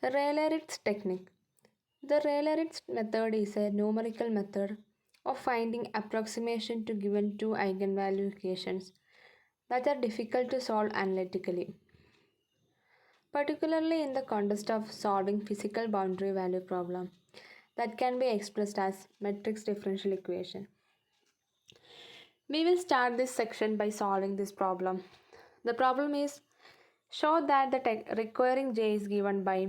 Rayleigh Ritz technique. The Rayleigh Ritz method is a numerical method of finding approximation to given two eigenvalue equations that are difficult to solve analytically, particularly in the context of solving physical boundary value problem that can be expressed as matrix differential equation. We will start this section by solving this problem. The problem is show that the requiring j is given by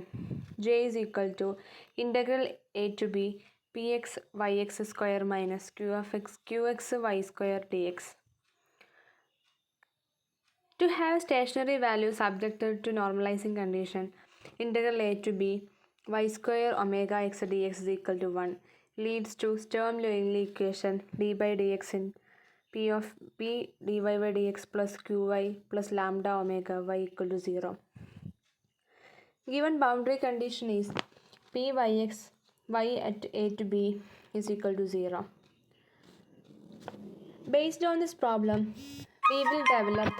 j is equal to integral a to b px yx square minus q of x qx y square dx. To have stationary value subjected to normalizing condition, integral a to b y square omega x dx is equal to 1 leads to Sturm-Liouville equation d by dx in p of p dy by dx plus qy plus lambda omega y equal to 0. Given boundary condition is pyx y at a to b is equal to 0. Based on this problem, we will develop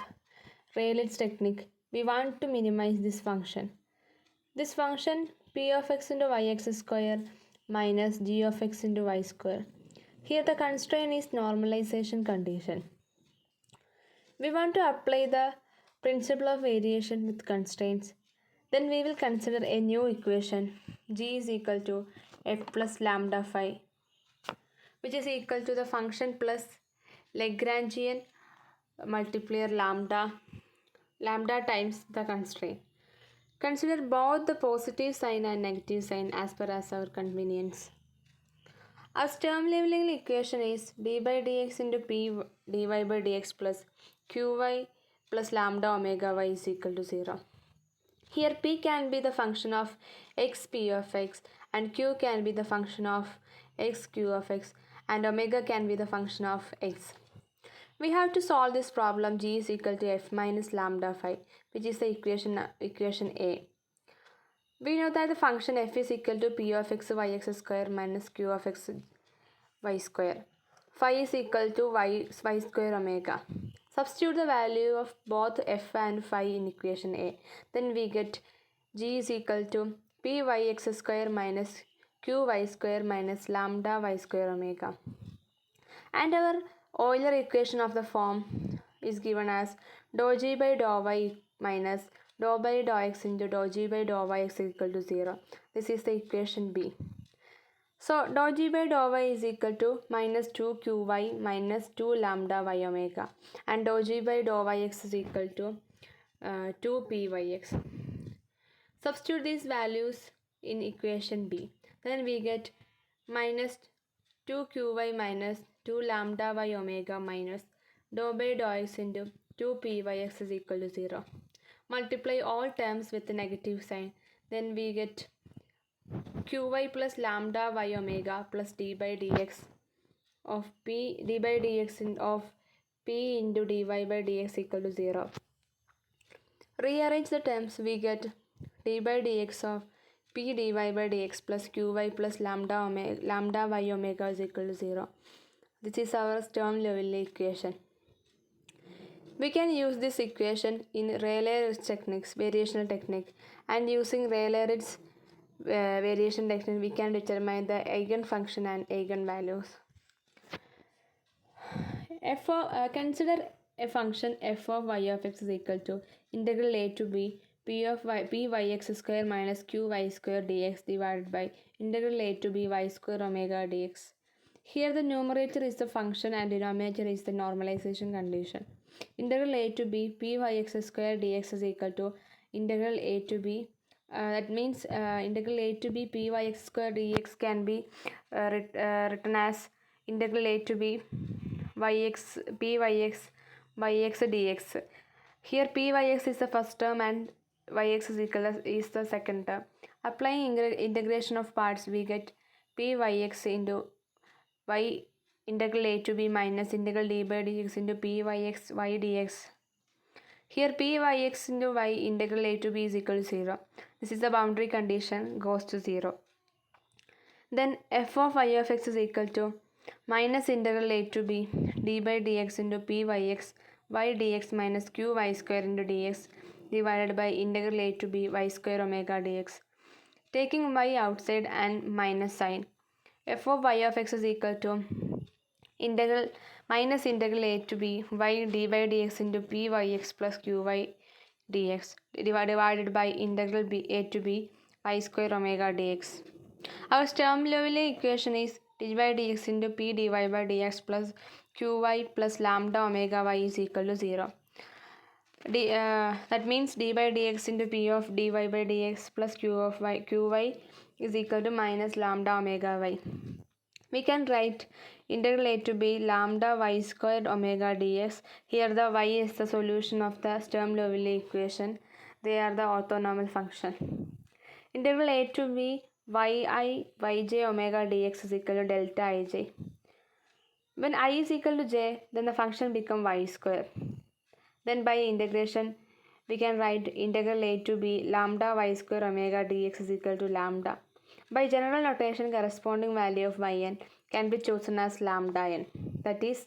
Rayleigh's technique. We want to minimize this function. This function p of x into yx square minus g of x into y square. Here the constraint is normalization condition. We want to apply the principle of variation with constraints. Then we will consider a new equation g is equal to f plus lambda phi, which is equal to the function plus Lagrangian multiplier lambda times the constraint. Consider both the positive sign and negative sign as per as our convenience. Our Sturm-Liouville equation is d by dx into p dy by dx plus qy plus lambda omega y is equal to 0. Here p can be the function of x p of x and q can be the function of x q of x and omega can be the function of x. We have to solve this problem g is equal to f minus lambda phi, which is the equation A. We know that the function f is equal to p of x yx square minus q of x y square. Phi is equal to y square omega. Substitute the value of both f and phi in equation A. Then we get g is equal to p yx square minus q y square minus lambda y square omega. And our Euler equation of the form is given as dou g by dou y minus dou by dou x into dou g by dou y is equal to 0. This is the equation B. So dou g by dou y is equal to minus 2qy minus 2 lambda y omega and dou g by dou yx is equal to 2pyx. Substitute these values in equation B. Then we get minus 2qy minus 2 lambda y omega minus dou by dou x into 2pyx is equal to 0. Multiply all terms with the negative sign. Then we get qy plus lambda y omega plus d by dx of p d by dx of p into dy by dx equal to 0. Rearrange the terms, we get d by dx of p dy by dx plus qy plus lambda y omega is equal to 0. This is our Sturm-Liouville equation. We can use this equation in Rayleigh Ritz techniques, variational technique, and using Rayleigh Ritz variation technique we can determine the eigenfunction and eigenvalues. Consider a function f of y of x is equal to integral a to b p of y p yx square minus q y square dx divided by integral a to b y square omega dx. Here the numerator is the function and denominator is the normalization condition. Integral a to b p yx square dx is equal to integral a to b. That means integral a to b p yx square dx can be written as integral a to b yx p yx dx. Here p yx is the first term and yx is the second term. Applying integration of parts, we get p yx into y integral a to b minus integral d by dx into p yx y dx. Here p yx into y integral a to b is equal to 0. This is the boundary condition, goes to 0. Then f of y of x is equal to minus integral a to b d by dx into p yx y dx minus q y square into dx divided by integral a to b y square omega dx. Taking y outside and minus sign, f of y of x is equal to integral minus integral a to b y d by dx into p yx plus q y dx divided by integral b a to b y square omega dx. Our Sturm Liouville equation is d by dx into p dy by dx plus qy plus lambda omega y is equal to 0. That means d by dx into p of dy by dx plus qy is equal to minus lambda omega y. We can write integral a to b lambda y squared omega dx. Here the y is the solution of the Sturm Liouville equation. They are the orthonormal function. Integral a to b yj omega dx is equal to delta ij. When I is equal to j, then the function becomes y square. Then by integration, we can write integral a to b lambda y square omega dx is equal to lambda. By general notation, corresponding value of yn can be chosen as lambda n. That is,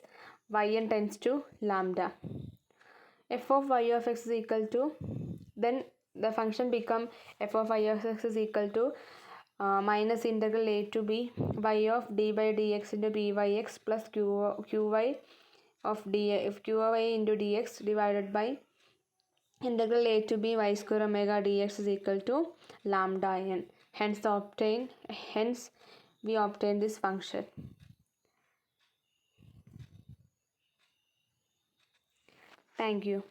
yn tends to lambda. F of y of x is equal to, then the function become f of y of x is equal to minus integral a to b y of d by dx into byx plus qy of qy into dx divided by integral a to b y square omega dx is equal to lambda n. Hence we obtain this function. Thank you.